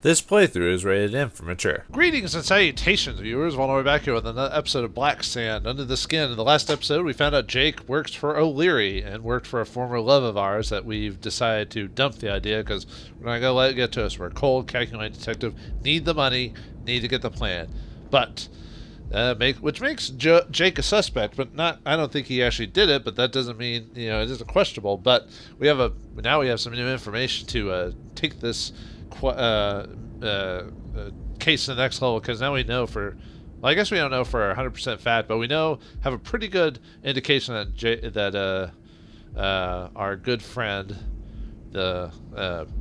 This playthrough is rated M for mature. Greetings and salutations, viewers. We're back here with another episode of Blacksad, Under the Skin. In the last episode, we found out Jake works for O'Leary and worked for a former love of ours that we've decided to dump the idea because we're not going to let it get to us. We're a cold, calculating detective, need the money, need to get the plan. But, which makes Jake a suspect, but not. I don't think he actually did it, but that doesn't mean, it isn't questionable. But now we have some new information to take this case to the next level, because now we know I guess we don't know for 100% fact, but we have a pretty good indication that our good friend, the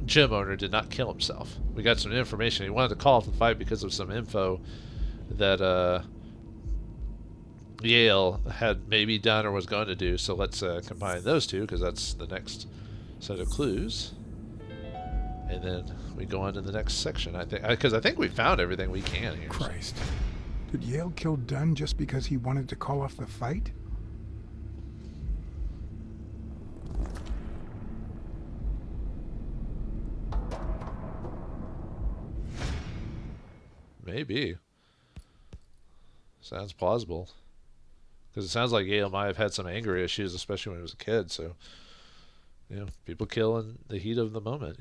gym owner, did not kill himself. We got some information. He wanted to call off the fight because of some info that Yale had maybe done or was going to do. So let's combine those two, because that's the next set of clues. And then we go on to the next section, I think, because I think we found everything we can here. Christ. Did Yale kill Dunn just because he wanted to call off the fight? Maybe. Sounds plausible. Because it sounds like Yale might have had some anger issues, especially when he was a kid. So, people kill in the heat of the moment,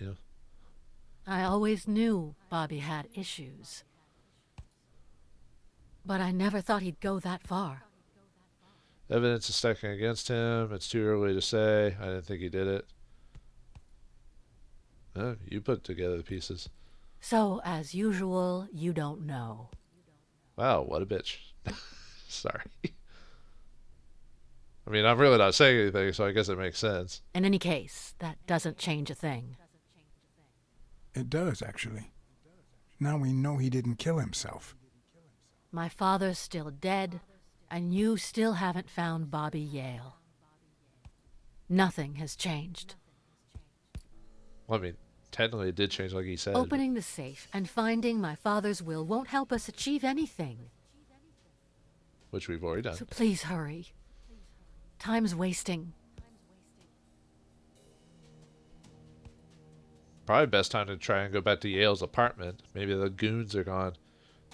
I always knew Bobby had issues. But I never thought he'd go that far. Evidence is stacking against him. It's too early to say. I didn't think he did it. You put together the pieces. So, as usual, you don't know. Wow, what a bitch. Sorry. I mean, I'm really not saying anything, so I guess it makes sense. In any case, that doesn't change a thing. It does, actually. Now we know he didn't kill himself. My father's still dead, and you still haven't found Bobby Yale. Nothing has changed. Well, I mean, technically it did change, like he said. Opening the safe and finding my father's will won't help us achieve anything. Which we've already done. So please hurry. Time's wasting. Probably best time to try and go back to Yale's apartment. Maybe the goons are gone.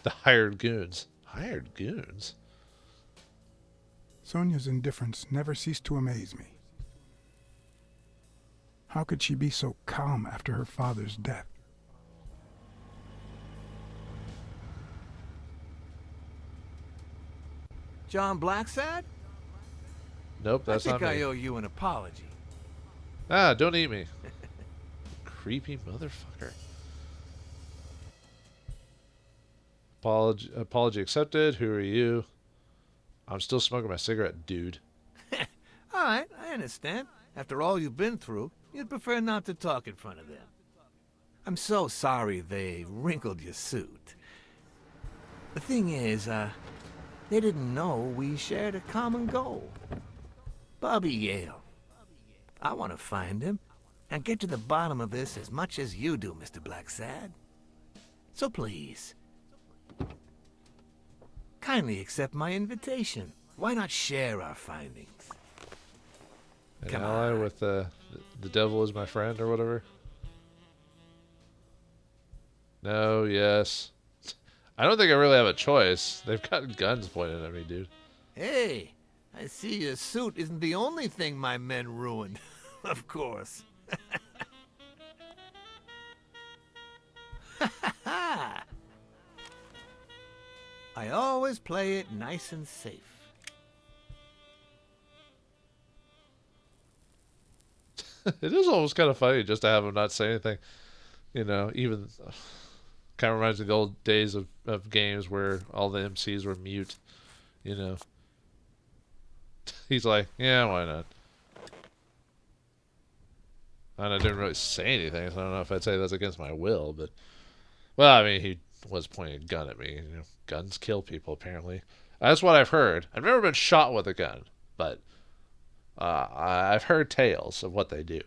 The hired goons. Hired goons? Sonia's indifference never ceased to amaze me. How could she be so calm after her father's death? John Blacksad? Nope, that's not me. I think I owe you an apology. Don't eat me. Creepy motherfucker. Apology accepted. Who are you? I'm still smoking my cigarette, dude. All right, I understand. After all you've been through, you'd prefer not to talk in front of them. I'm so sorry they wrinkled your suit. The thing is, they didn't know we shared a common goal. Bobby Yale. I want to find him and get to the bottom of this as much as you do, Mr. Blacksad. So please, kindly accept my invitation. Why not share our findings? An ally with the devil is my friend or whatever? No, yes. I don't think I really have a choice. They've got guns pointed at me, dude. Hey, I see your suit isn't the only thing my men ruined. Of course. I always play it nice and safe. It is almost kind of funny just to have him not say anything. Even kind of reminds me of the old days of games where all the MCs were mute. He's like, yeah, why not? And I didn't really say anything, so I don't know if I'd say that's against my will, but... Well, I mean, he was pointing a gun at me. Guns kill people, apparently. That's what I've heard. I've never been shot with a gun, but I've heard tales of what they do.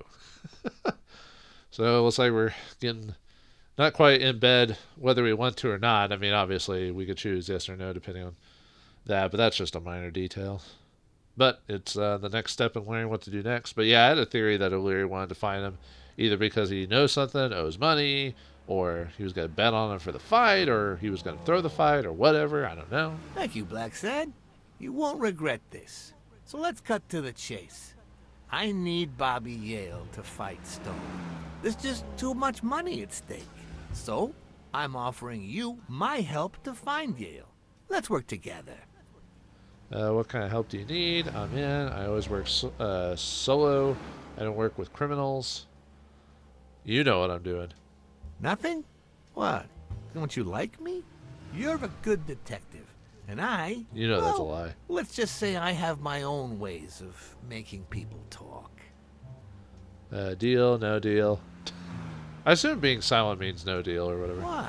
So it looks like we're getting not quite in bed whether we want to or not. I mean, obviously, we could choose yes or no depending on that, but that's just a minor detail. But it's the next step in learning what to do next. But yeah, I had a theory that O'Leary wanted to find him either because he knows something, owes money, or he was going to bet on it for the fight, or he was going to throw the fight, or whatever. I don't know. Thank you, Blacksad. You won't regret this. So let's cut to the chase. I need Bobby Yale to fight Stone. There's just too much money at stake. So, I'm offering you my help to find Yale. Let's work together. What kind of help do you need? I'm in. I always work solo. I don't work with criminals. You know what I'm doing. Nothing? What? Don't you like me? You're a good detective. And I... You know that's a lie. Let's just say I have my own ways of making people talk. Deal, no deal. I assume being silent means no deal or whatever. What?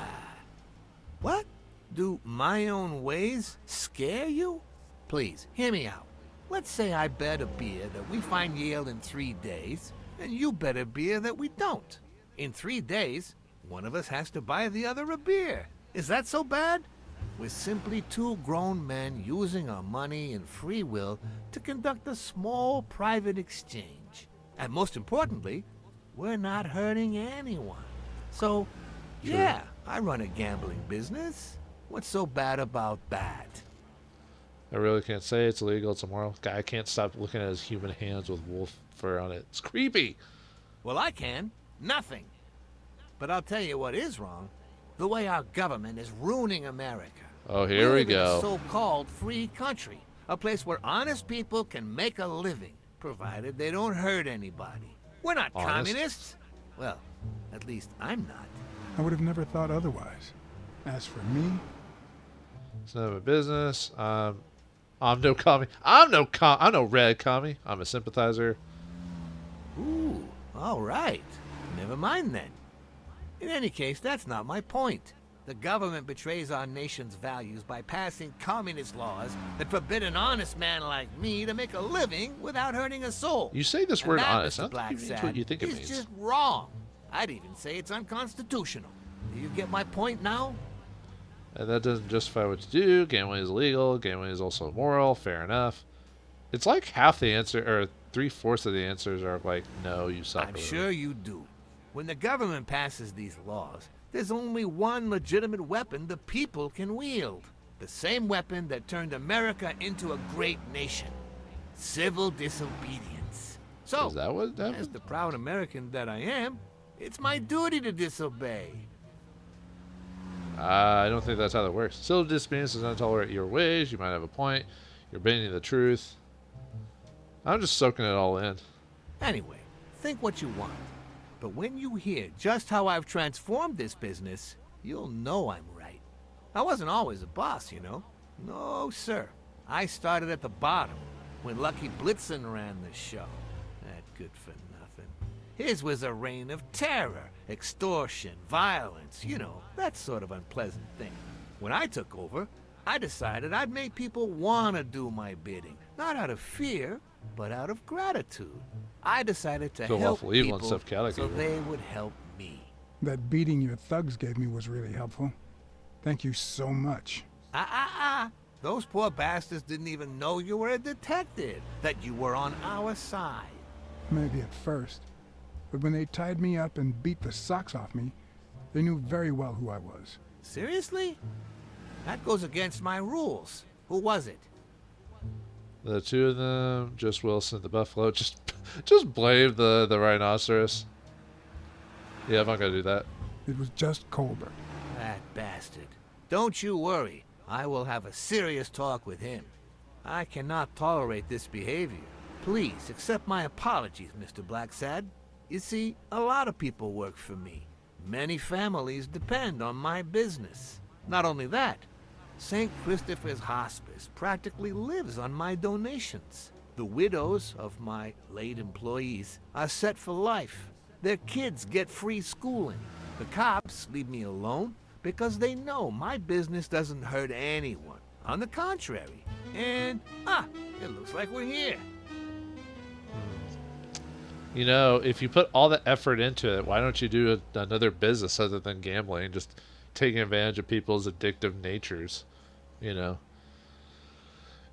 What? Do my own ways scare you? Please, hear me out. Let's say I bet a beer that we find Yale in 3 days, and you bet a beer that we don't. In 3 days, one of us has to buy the other a beer. Is that so bad? We're simply 2 grown men using our money and free will to conduct a small private exchange. And most importantly, we're not hurting anyone. So, yeah, I run a gambling business. What's so bad about that? I really can't say it's illegal. It's immoral. Guy can't stop looking at his human hands with wolf fur on it. It's creepy. Well, I can. Nothing. But I'll tell you what is wrong. The way our government is ruining America. Oh, here we live in a go. so-called free country. A place where honest people can make a living, provided they don't hurt anybody. We're not Honest? communists. Well, at least I'm not. I would have never thought otherwise. As for me, It's none of my business. I'm no commie. I'm no red commie. I'm a sympathizer. Ooh, all right. Never mind then. In any case, that's not my point. The government betrays our nation's values by passing communist laws that forbid an honest man like me to make a living without hurting a soul. You say this And word that, honest. I Mr. don't think it means Blacksad, what you think it is means. just wrong. I'd even say it's unconstitutional. Do you get my point now? And that doesn't justify what you do. Gambling is illegal. Gambling is also immoral. Fair enough. It's like half the answer, or 3/4 of the answers are like, no, you suck. I'm sure you do. When the government passes these laws, there's only one legitimate weapon the people can wield. The same weapon that turned America into a great nation. Civil disobedience. So, Is that what as happened? the proud American that I am, it's my duty to disobey. I don't think that's how that works. Civil disobedience does not tolerate your ways. You might have a point. You're bending the truth. I'm just soaking it all in. Anyway, think what you want. But when you hear just how I've transformed this business, you'll know I'm right. I wasn't always a boss, you know. No, sir. I started at the bottom, when Lucky Blitzen ran the show. That good for nothing. His was a reign of terror, extortion, violence, you know, that sort of unpleasant thing. When I took over, I decided I'd make people want to do my bidding. Not out of fear, but out of gratitude. I decided to Feel help awful evil and people stuff, Calico. so they would help me. that beating your thugs gave me was really helpful. Thank you so much. Those poor bastards didn't even know you were a detective, that you were on our side. Maybe at first. But when they tied me up and beat the socks off me, they knew very well who I was. Seriously? That goes against my rules. Who was it? The 2 of them, just Wilson, the buffalo, just blame the rhinoceros. Yeah, I'm not gonna do that. It was just Colbert. That bastard. Don't you worry. I will have a serious talk with him. I cannot tolerate this behavior. Please accept my apologies, Mr. Blacksad. You see, a lot of people work for me. Many families depend on my business. Not only that, St. Christopher's Hospice practically lives on my donations. The widows of my late employees are set for life. Their kids get free schooling. The cops leave me alone because they know my business doesn't hurt anyone. On the contrary. And, it looks like we're here. You know, if you put all the effort into it, why don't you do another business other than gambling? Just taking advantage of people's addictive natures. You know,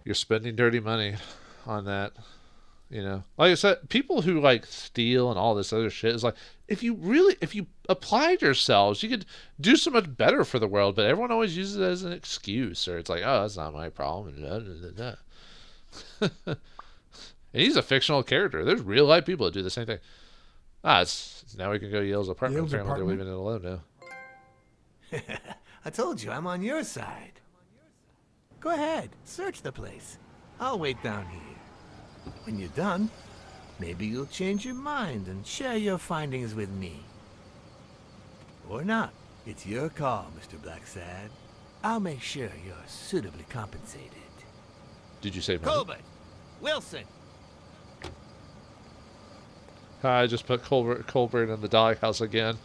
you're spending dirty money on that. You know, like I said, people who like steal and all this other shit is like, if you applied yourselves, you could do so much better for the world. But everyone always uses it as an excuse, or it's like, oh, that's not my problem. And he's a fictional character. There's real life people that do the same thing. Now we can go to Yale's apartment. Yale's Apparently apartment? they're leaving it alone now. I told you, I'm on your side. Go ahead, search the place. I'll wait down here. When you're done, maybe you'll change your mind and share your findings with me. Or not. It's your call, Mr. Blacksad. I'll make sure you're suitably compensated. Did you say money? Colbert! Wilson! I just put Colbert in the doghouse again.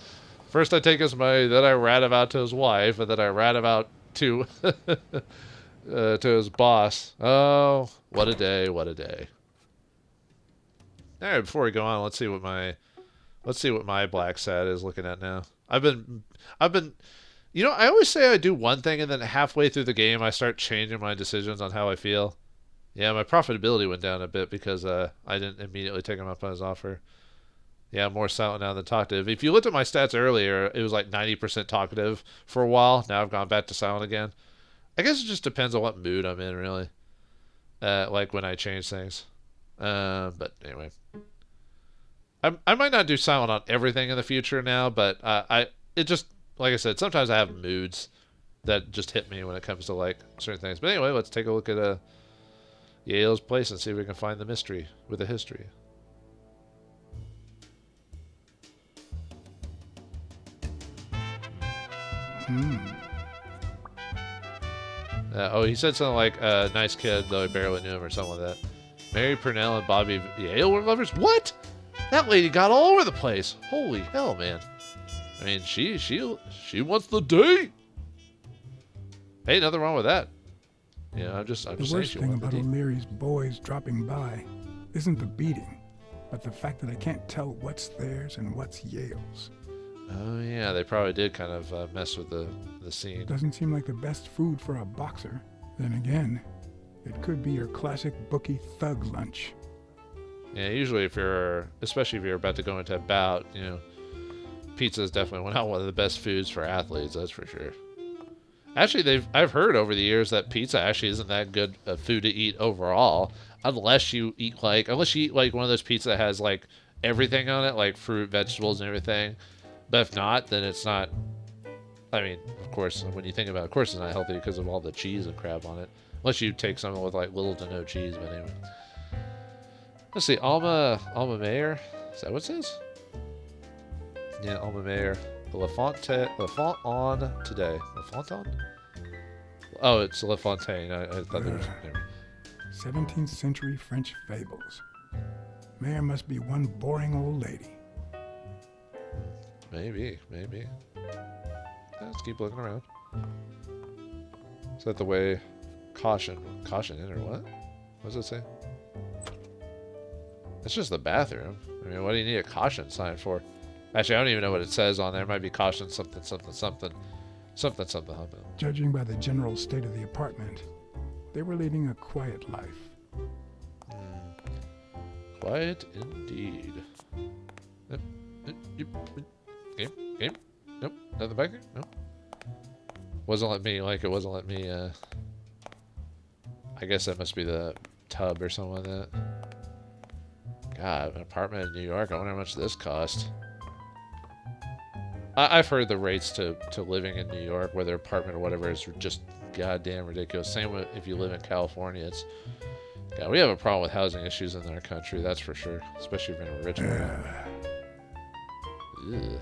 First I take his money, then I rat him out to his wife, and then I rat him out to to his boss. Oh, what a day! What a day! All right, before we go on, let's see what my Blacksad is looking at now. I've been, you know, I always say I do one thing, and then halfway through the game, I start changing my decisions on how I feel. Yeah, my profitability went down a bit because I didn't immediately take him up on his offer. Yeah, more silent now than talkative. If you looked at my stats earlier, it was like 90% talkative for a while. Now I've gone back to silent again. I guess it just depends on what mood I'm in, really. Like when I change things. But anyway. I might not do silent on everything in the future now, but it just, like I said, sometimes I have moods that just hit me when it comes to like certain things. But anyway, let's take a look at Yale's place and see if we can find the mystery with the history. He said something like, nice kid, though I barely knew him, or something like that. Mary Purnell and Bobby Yale were lovers? What? That lady got all over the place. Holy hell, man. I mean, she wants the date. Hey, nothing wrong with that. Yeah, I'm just The saying worst she thing wanted the about date. O'Leary's boys dropping by isn't the beating, but the fact that I can't tell what's theirs and what's Yale's. Oh, yeah, they probably did kind of mess with the scene. Doesn't seem like the best food for a boxer. Then again, it could be your classic bookie thug lunch. Yeah, usually especially if you're about to go into a bout, you know, pizza is definitely not one of the best foods for athletes, that's for sure. Actually, I've heard over the years that pizza actually isn't that good of food to eat overall, unless you eat like one of those pizzas that has like everything on it, like fruit, vegetables, and everything. But if not, then it's not. I mean, of course, when you think about it, of course it's not healthy because of all the cheese and crap on it. Unless you take something with like little to no cheese, but anyway. Let's see, Alma Mater. Is that what it says? Yeah, Alma Mater. Le Font on today. Le Font on? Oh, it's Le Fontaine. I thought there was. 17th century French fables. Mayor must be one boring old lady. Maybe. Let's keep looking around. Is that the way? Caution in, or what? What does it say? It's just the bathroom. I mean, what do you need a caution sign for? Actually, I don't even know what it says on there. It might be caution something. Judging by the general state of the apartment, they were leading a quiet life. Quiet indeed. Game? Nope. Nothing back here? No. Wasn't letting me, I guess that must be the tub or something like that. God, an apartment in New York. I wonder how much this cost. I've heard the rates to living in New York, whether apartment or whatever, is just goddamn ridiculous. Same with if you live in California. We have a problem with housing issues in our country, that's for sure. Especially if you're in a rich area. Ugh.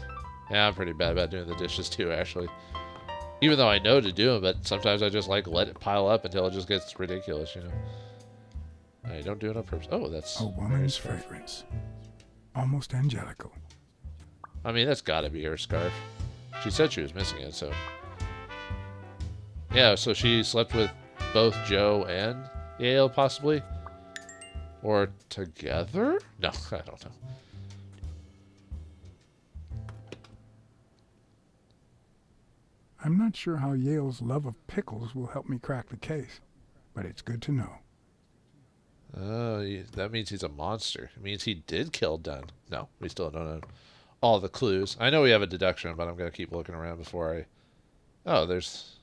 Yeah, I'm pretty bad about doing the dishes too, actually. Even though I know to do them, but sometimes I just like let it pile up until it just gets ridiculous, you know. I don't do it on purpose. Oh, that's A woman's fragrance. Almost angelical. I mean, that's got to be her scarf. She said she was missing it, so. Yeah, so she slept with both Joe and Yale, possibly? Or together? No, I don't know. I'm not sure how Yale's love of pickles will help me crack the case, but it's good to know. Oh, that means he's a monster. It means he did kill Dunn. No, we still don't know all the clues. I know we have a deduction, but I'm going to keep looking around before I... Oh, there's...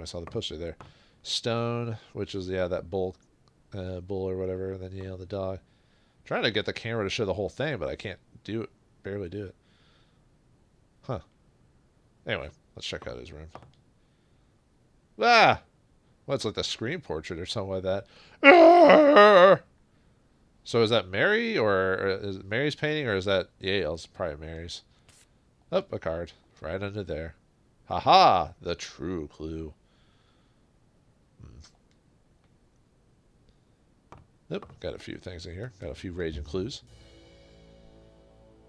I saw the poster there. Stone, which is, yeah, that bull or whatever, and then Yale, the dog. I'm trying to get the camera to show the whole thing, but I can't do it. Barely do it. Huh. Anyway, let's check out his room. Ah! Well, it's like the screen portrait or something like that. Arrgh! So is that Mary, or is it Mary's painting, or is that Yale's? Probably Mary's. Oh, a card. Right under there. Haha! The true clue. Yep, got a few things in here. Got a few raging clues.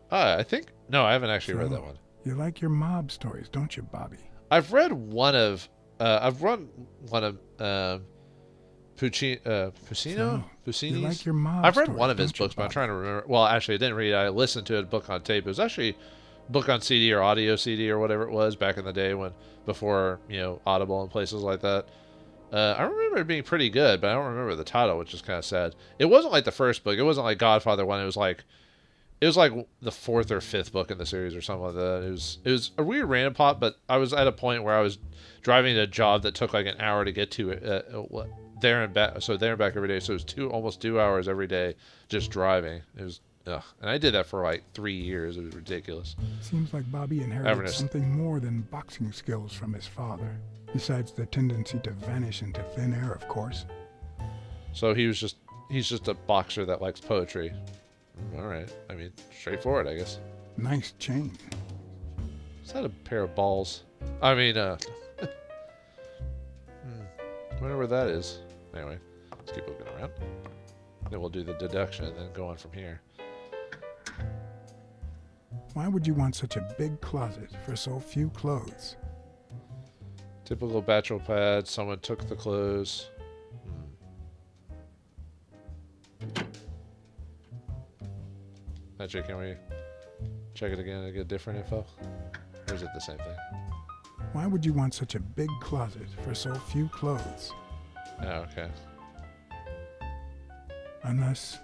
I think... No, I haven't actually read that one. You like your mob stories, don't you, Bobby? I've read one of... Puccino? You like your mob I've read stories, one of his don't you, books, but I'm Bobby? trying to remember. Well, actually, I didn't read it. I listened to a book on tape. It was actually a book on CD or audio CD or whatever it was back in the day before, Audible and places like that. I remember it being pretty good, but I don't remember the title, which is kind of sad. It wasn't like the first book. It wasn't like Godfather 1. It was like the fourth or fifth book in the series or something like that. It was a weird random plot, but I was at a point where I was driving to a job that took like an hour to get to there and back. So there and back every day. So it was almost 2 hours every day just driving. It was, ugh. And I did that for like 3 years. It was ridiculous. Seems like Bobby inherited something more than boxing skills from his father. Besides the tendency to vanish into thin air, of course. So he's just a boxer that likes poetry. All right. I mean, straightforward, I guess. Nice chain. Is that a pair of balls? I mean, wonder where that is. Anyway, let's keep looking around. Then we'll do the deduction and then go on from here. Why would you want such a big closet for so few clothes? Typical bachelor pad. Someone took the clothes. Actually, can we check it again and get different info? Or is it the same thing? Why would you want such a big closet for so few clothes? Oh, okay. Unless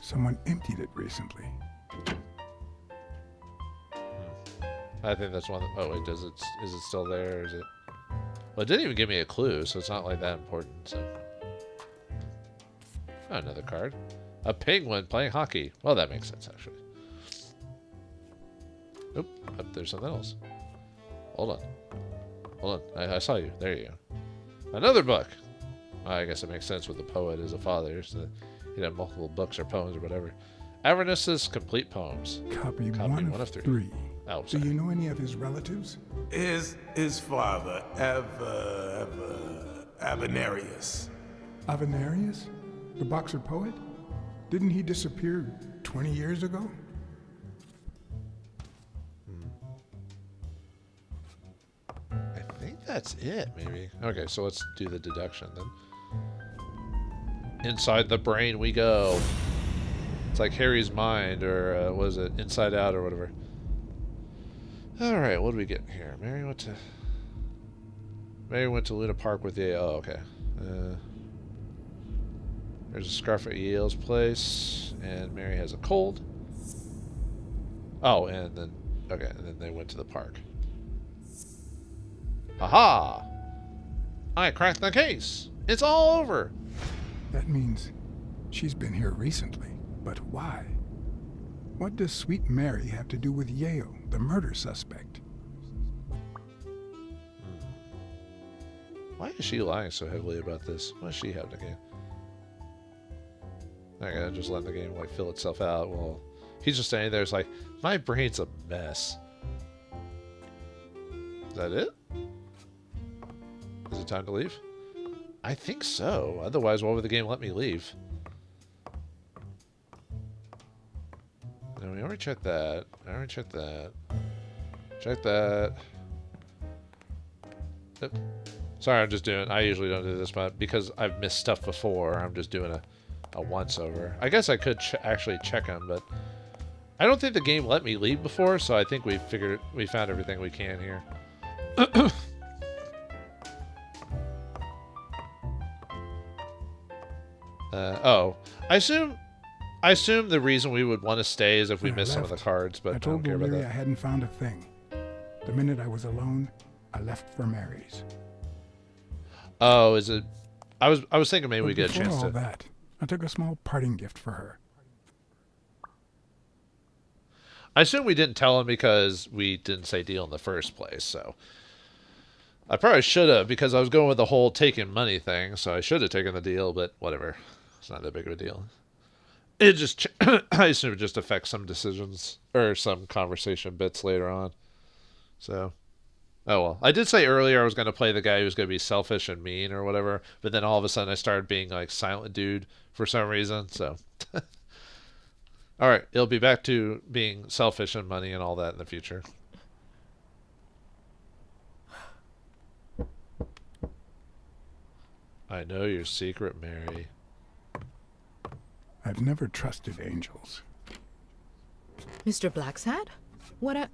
someone emptied it recently. I think that's one. Oh wait, is it still there? Or is it? Well, it didn't even give me a clue, so it's not like that important. So, oh, another card. A penguin playing hockey. Well, that makes sense actually. Oop, there's something else. Hold on. I saw you. There you go. Another book. I guess it makes sense with the poet as a father, so he'd have multiple books or poems or whatever. Avernus's complete poems. Copy one of three. Oh, do you know any of his relatives? His father, Avenarius. Avenarius? The boxer poet? Didn't he disappear 20 years ago? I think that's it, maybe. Okay, so let's do the deduction then. Inside the brain we go. It's like Harry's mind, or was it Inside Out or whatever. Alright, what do we get here? Mary went to Luna Park with Yale. Oh, okay. There's a scarf at Yale's place, and Mary has a cold. Oh, and then they went to the park. Aha! I cracked the case. It's all over. That means she's been here recently. But why? What does Sweet Mary have to do with Yale, the murder suspect? Why is she lying so heavily about this? What does she have to gain? I gotta just let the game fill itself out. Well, he's just standing there. It's like, my brain's a mess. Is that it? Is it time to leave? I think so. Otherwise, why would the game let me leave? No, we already checked that. Check that. Yep. Sorry, I'm just doing... I usually don't do this, but because I've missed stuff before, I'm just doing a once-over. I guess I could actually check them, but I don't think the game let me leave before, so I think we found everything we can here. Oh, I assume the reason we would want to stay is if we When I miss some of the left, cards, but I I told don't care about Vauldemare I that. hadn't found a thing. The minute I was alone, I left for Mary's. Oh, is it? I was thinking maybe But we get a before chance all to. that, I took a small parting gift for her. I assume we didn't tell him because we didn't say deal in the first place. So I probably should have, because I was going with the whole taking money thing. So I should have taken the deal, but whatever. It's not that big of a deal. It just, I assume it just affects some decisions or some conversation bits later on. So, oh well. I did say earlier I was going to play the guy who was going to be selfish and mean or whatever, but then all of a sudden I started being like silent dude for some reason. So, all right, it'll be back to being selfish and money and all that in the future. I know your secret, Mary. I've never trusted angels. Mr. Blacksad? What a...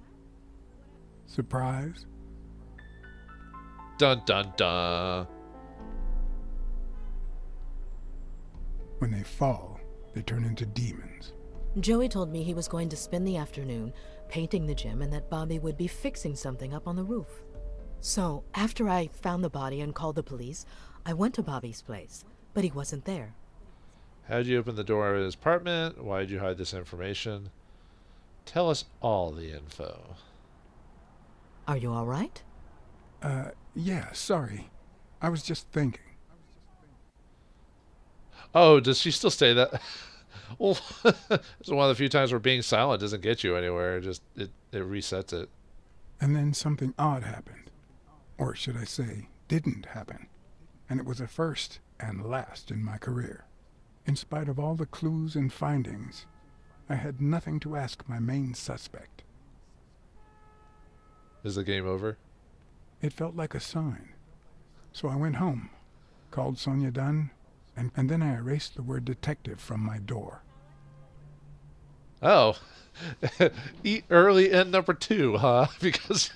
Surprise? Dun dun dun. When they fall, they turn into demons. Joey told me he was going to spend the afternoon painting the gym and that Bobby would be fixing something up on the roof. So, after I found the body and called the police, I went to Bobby's place, but he wasn't there. How'd you open the door of his apartment? Why'd you hide this information? Tell us all the info. Are you all right? Yeah, sorry. I was just thinking. Oh, does she still say that? Well, it's one of the few times where being silent doesn't get you anywhere. It resets it. And then something odd happened. Or should I say, didn't happen. And it was a first and last in my career. In spite of all the clues and findings, I had nothing to ask my main suspect. Is the game over? It felt like a sign. So I went home, called Joe Dunn, and then I erased the word detective from my door. Oh, eat early and number 2, huh? Because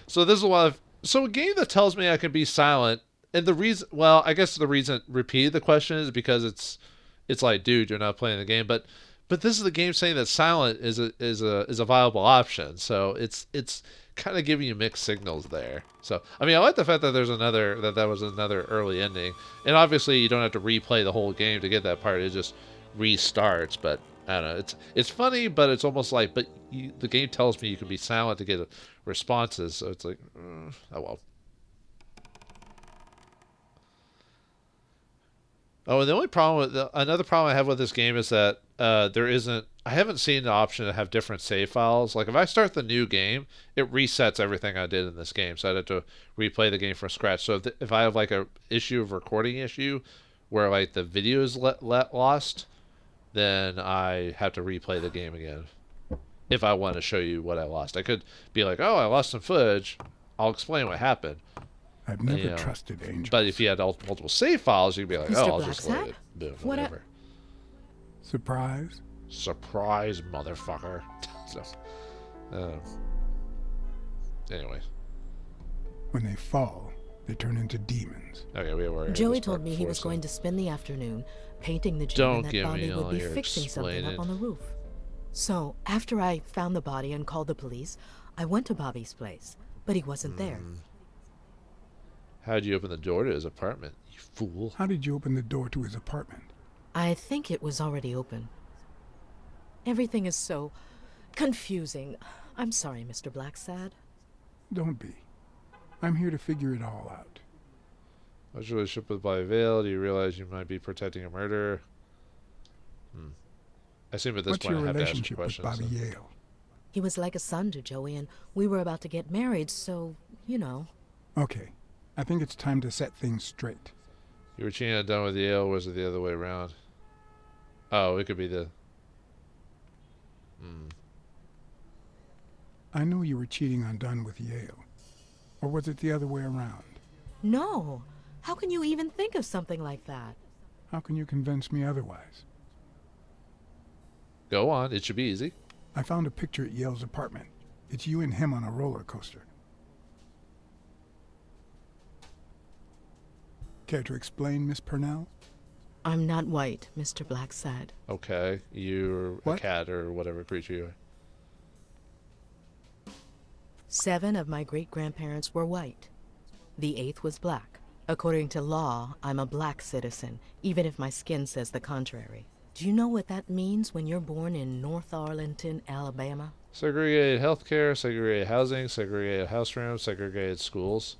so this is so a game that tells me I can be silent, and the reason, well, I guess the reason repeat the question is because it's like, dude, you're not playing the game, but this is the game saying that silent is a viable option. So it's kind of giving you mixed signals there. So I mean, I like the fact that that was another early ending, and obviously you don't have to replay the whole game to get that part. It just restarts. But I don't know. It's funny, but it's almost like, the game tells me you can be silent to get responses. So it's like, oh well. Oh, and the only problem another problem I have with this game is that I haven't seen the option to have different save files. Like if I start the new game, it resets everything I did in this game, so I'd have to replay the game from scratch. So if I have like a recording issue where like the video is lost, then I have to replay the game again. If I want to show you what I lost, I could be like, oh, I lost some footage. I'll explain what happened. I've never trusted angels. But if you had multiple save files, you'd be like, Mr. oh, I'll just let Blacksad? it. Boom, What whatever. Surprise? Surprise, motherfucker. So, anyway. When they fall, they turn into demons. Okay, we were. Joey told me he was going to spend the afternoon painting the gym and that Bobby would be fixing something up on the roof. So, after I found the body and called the police, I went to Bobby's place, but he wasn't there. How'd you open the door to his apartment, you fool? How did you open the door to his apartment? I think it was already open. Everything is so confusing. I'm sorry, Mr. Blacksad. Don't be. I'm here to figure it all out. What's your relationship with Bobby Vale? Do you realize you might be protecting a murderer? I assume at this What's point your I have to ask you relationship with questions. Bobby So. Yale? He was like a son to Joey, and we were about to get married, so, you know. Okay. I think it's time to set things straight. You were cheating on Dunn with Yale, or was it the other way around? Oh, it could be the... I knew you were cheating on Dunn with Yale. Or was it the other way around? No. How can you even think of something like that? How can you convince me otherwise? Go on, it should be easy. I found a picture at Yale's apartment. It's you and him on a roller coaster. Care to explain, Miss Purnell? I'm not white, Mr. Blacksad. Okay, you're a What? cat or whatever creature you are. 7 of my great-grandparents were white. The 8th was black. According to law, I'm a black citizen, even if my skin says the contrary. Do you know what that means when you're born in North Arlington, Alabama? Segregated healthcare, segregated housing, segregated house rooms, segregated schools.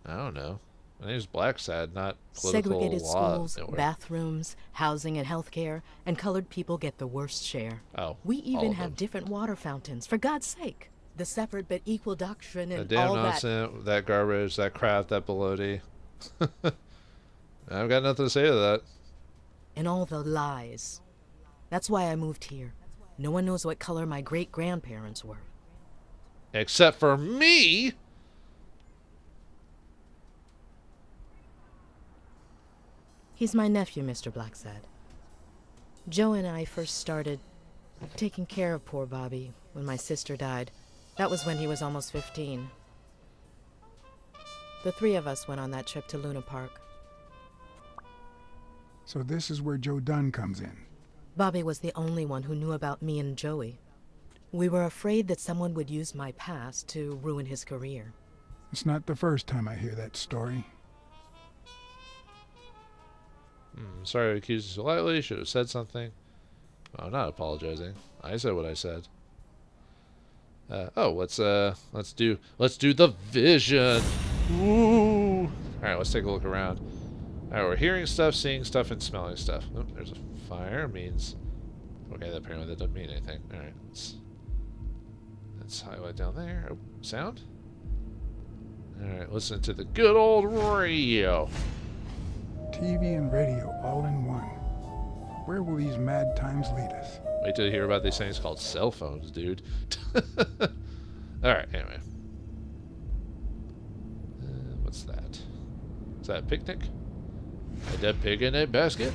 I don't know. My name's Blacksad, not political Segregated law. schools, nowhere. bathrooms, housing and healthcare, and colored people get the worst share. Oh, We all even of have them. different water fountains, for God's sake. The separate but equal doctrine That and damn all that. nonsense, that garbage, that crap, that baloney. I've got nothing to say to that. And all the lies. That's why I moved here. No one knows what color my great-grandparents were. Except for me! He's my nephew, Mr. Blacksad. Joe and I first started taking care of poor Bobby when my sister died. That was when he was almost 15. The 3 of us went on that trip to Luna Park. So this is where Joe Dunn comes in. Bobby was the only one who knew about me and Joey. We were afraid that someone would use my past to ruin his career. It's not the first time I hear that story. Sorry to accuse you so lightly. Should have said something. I'm not apologizing. I said what I said. Let's do the vision. Ooh. All right, let's take a look around. All right, we're hearing stuff, seeing stuff, and smelling stuff. Oh, there's a fire. Means okay. Apparently that doesn't mean anything. All right, let's highlight down there. Oh, sound. All right, listen to the good old radio. TV and radio all in one. Where will these mad times lead us? Wait till you hear about these things called cell phones, dude. Alright, anyway. What's that? Is that a picnic? A dead pig in a basket?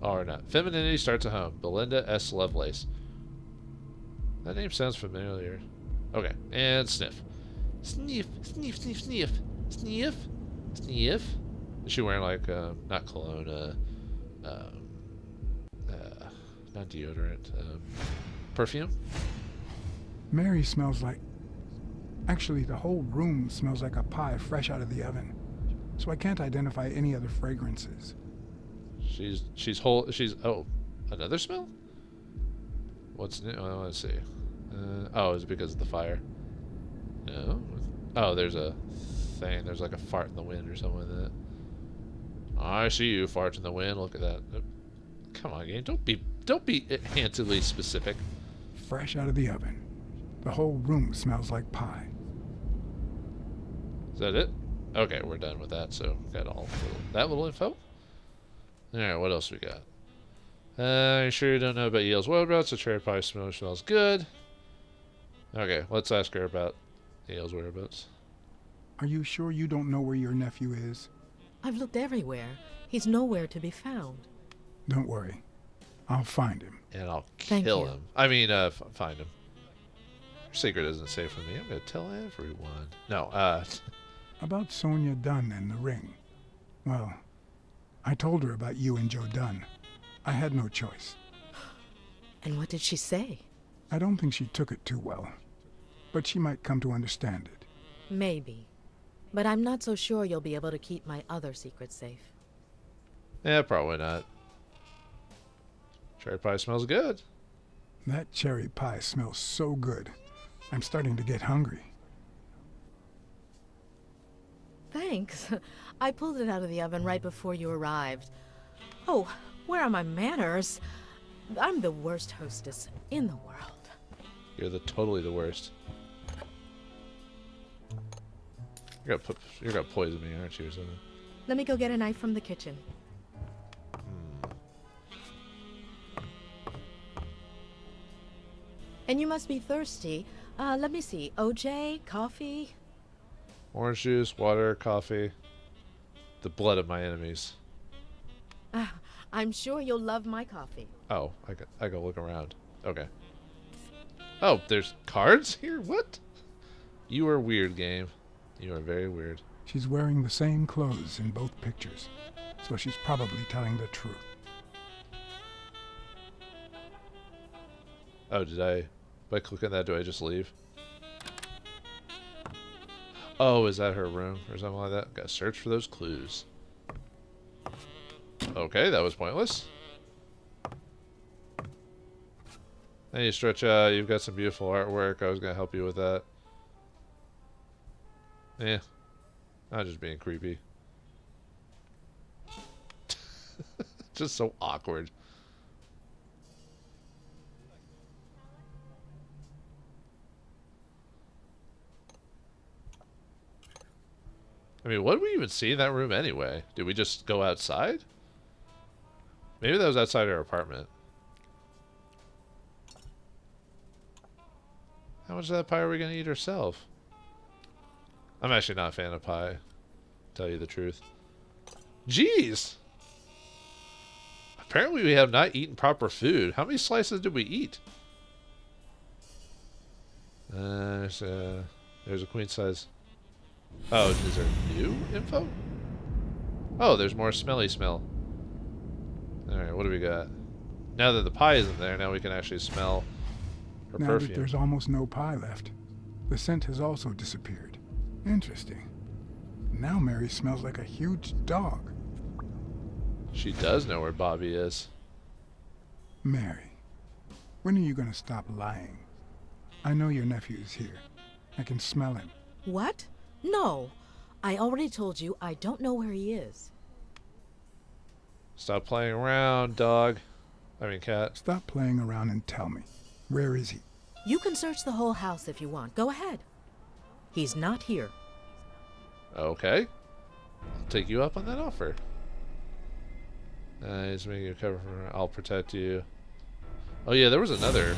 Or not. Femininity starts at home. Belinda S. Lovelace. That name sounds familiar. Okay, and sniff. Sniff, sniff, sniff, sniff. Sniff, sniff. Is she wearing like, not cologne, not deodorant, perfume? Mary smells like... Actually, the whole room smells like a pie fresh out of the oven. So I can't identify any other fragrances. Oh, another smell? What's new? Oh, let's see. Is it because of the fire? No. Oh, there's a thing. There's like a fart in the wind or something like that. I see you, fart in the wind. Look at that. Come on, game. Don't be hantily specific. Fresh out of the oven. The whole room smells like pie. Is that it? Okay, we're done with that. So got that little info. All right, what else we got? You sure you don't know about Yale's whereabouts? The cherry pie smells good. Okay, let's ask her about Yale's whereabouts. Are you sure you don't know where your nephew is? I've looked everywhere. He's nowhere to be found. Don't worry. I'll find him. And I'll Thank kill you. him. I mean, find him. Your secret isn't safe from me. I'm going to tell everyone. No, About Sonia Dunn and the ring. Well, I told her about you and Joe Dunn. I had no choice. And what did she say? I don't think she took it too well. But she might come to understand it. Maybe. But I'm not so sure you'll be able to keep my other secrets safe. yeah, probably not. Cherry pie smells good. That cherry pie smells so good. I'm starting to get hungry. Thanks. I pulled it out of the oven right before you arrived. Oh, where are my manners? I'm the worst hostess in the world. You're totally the worst. You're gonna poison me, aren't you, or something? Let me go get a knife from the kitchen. And you must be thirsty. Let me see. OJ, coffee? Orange juice, water, coffee. The blood of my enemies. I'm sure you'll love my coffee. Oh, I go look around. Okay. Oh, there's cards here? What? You are weird, game. You are very weird. She's wearing the same clothes in both pictures. so she's probably telling the truth. Oh, did I... By clicking that, do I just leave? Oh, is that her room or something like that? Gotta search for those clues. Okay, that was pointless. Hey, Stretch, you've got some beautiful artwork. I was gonna help you with that. Yeah. I'm just being creepy. Just so awkward. I mean, what did we even see in that room anyway? Did we just go outside? Maybe that was outside our apartment. How much of that pie are we going to eat ourselves? I'm actually not a fan of pie, to tell you the truth. Jeez! Apparently we have not eaten proper food. How many slices did we eat? There's a queen size. Oh, is there new info? Oh, there's more smelly smell. Alright, what do we got? Now that the pie isn't there, now we can actually smell her Now perfume. that there's almost no pie left, the scent has also disappeared. Interesting. Now Mary smells like a huge dog. She does know where Bobby is. Mary, when are you going to stop lying? I know your nephew is here. I can smell him. What? No. I already told you I don't know where he is. Stop playing around, dog. I mean, cat. Stop playing around and tell me. Where is he? You can search the whole house if you want. Go ahead. He's not here. Okay. I'll take you up on that offer. Nice, making a cover for I'll protect you. Oh yeah, there was another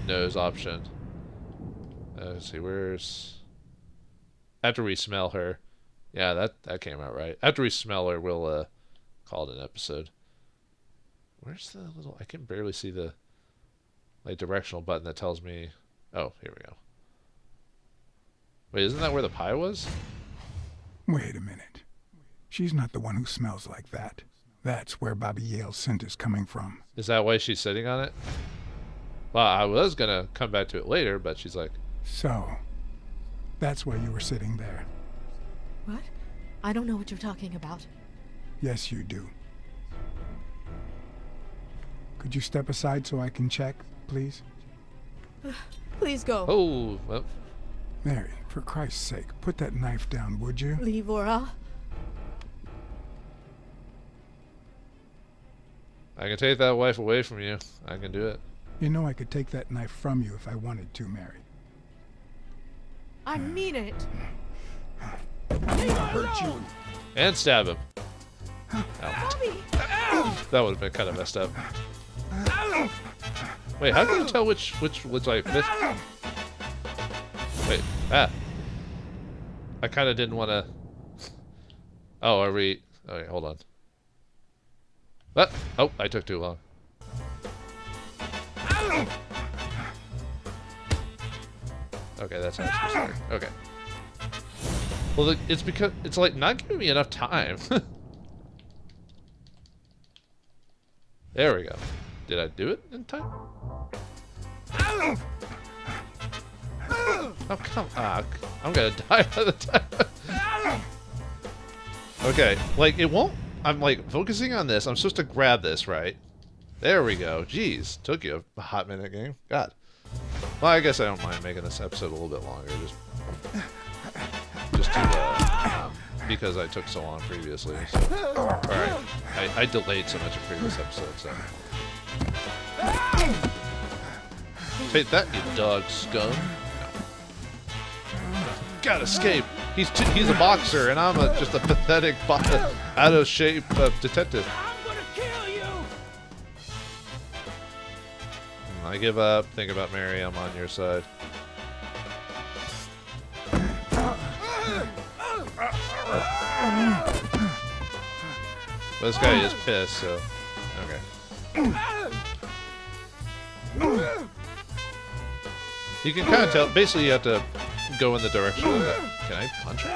nose option. Let's see, where's... After we smell her. Yeah, that came out right. After we smell her, we'll call it an episode. Where's the little... I can barely see the like directional button that tells me... Oh, here we go. Wait, isn't that where the pie was? Wait a minute. She's not the one who smells like that. That's where Bobby Yale's scent is coming from. Is that why she's sitting on it? Well, I was gonna come back to it later, but she's like... So, that's why you were sitting there. What? I don't know what you're talking about. Yes, you do. Could you step aside so I can check, please? Please go. Oh, well... Mary, for Christ's sake, put that knife down, would you? Leave or I'll... I can take that wife away from you. I can do it. You know I could take that knife from you if I wanted to, Mary. I mean it. I'll hurt you. And stab him. Ow. Bobby! That would have been kind of messed up. Wait, how can you tell which like this? Wait, I kind of didn't want to. Oh, are we? Okay, hold on. What? Oh, I took too long. Okay, that's how it's supposed to work. Okay. Well, it's because it's like not giving me enough time. There we go. Did I do it in time? Oh, come on. I'm gonna die by the time. Okay, like, it won't... I'm, like, focusing on this. I'm supposed to grab this, right? There we go. Jeez. Took you a hot minute, game. God. Well, I guess I don't mind making this episode a little bit longer. Just to, because I took so long previously. So. Alright. I delayed so much in previous episodes, so... Take that, you dog scum. No. Gotta escape. He's a boxer, and I'm just a pathetic, out of shape detective. I'm gonna kill you! I give up. Think about Mary. I'm on your side. This guy is pissed, so okay. You can kind of tell. Basically, you have to go in the direction of that. Can I punch her?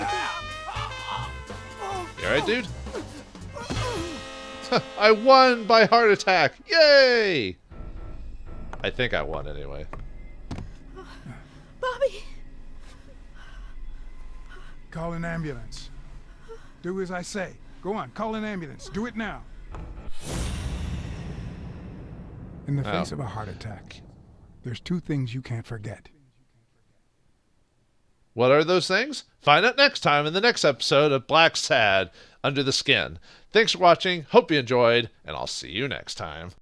You alright, dude? I won by heart attack. Yay! I think I won anyway. Bobby! Call an ambulance. Do as I say. Go on, call an ambulance. Do it now. In the face of a heart attack, there's two things you can't forget. What are those things? Find out next time in the next episode of Blacksad Under the Skin. Thanks for watching. Hope you enjoyed, and I'll see you next time.